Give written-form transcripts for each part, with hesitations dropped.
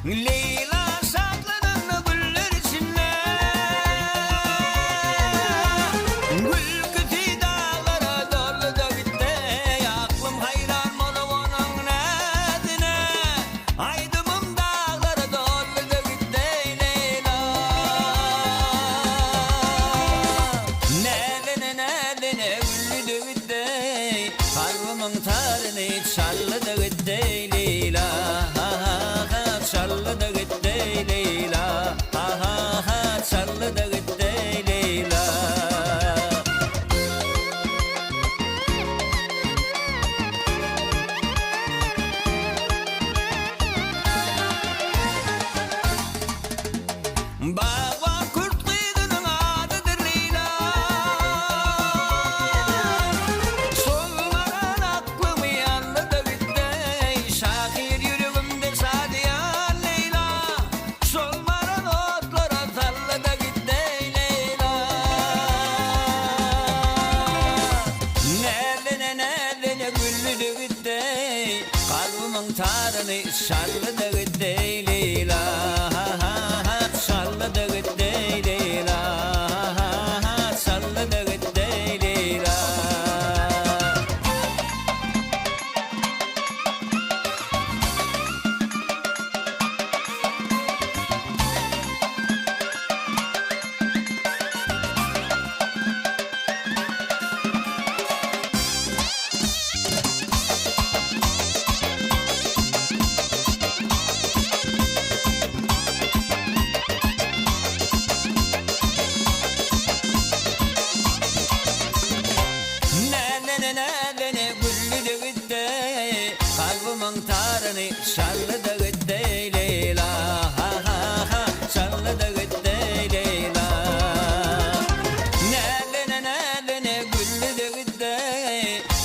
Leyla saklanın güller içinde, gül kütü dağlara doğru da gitti. Aklım hayran olup onun nedine, aydımım dağlara doğru da gitti Leyla. Nedine güllü de gitti, kalbimin tarını çallı da gitti Leyla. Çallı da gitti Leyla, ha ha çallı da gitti Leyla. Bağva kurt kıydının adıdır Leyla, solmaran aklımı yandı da gitti. Şakir yüreğimde sadiyan Leyla, solmaran otlara sallı da gitti Leyla. Nedine güllü de gitti, kalbimin tarını şallı da gitti Leyla. Şallı da gitti Leyla, şallı da gitti Leyla. Nedine güllü de gitti, kalbimin tarını şallı da gitti Leyla, şallı da gitti Leyla. Nedine güllü de gitti,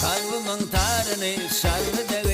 kalbimin tarını şallı da gitti.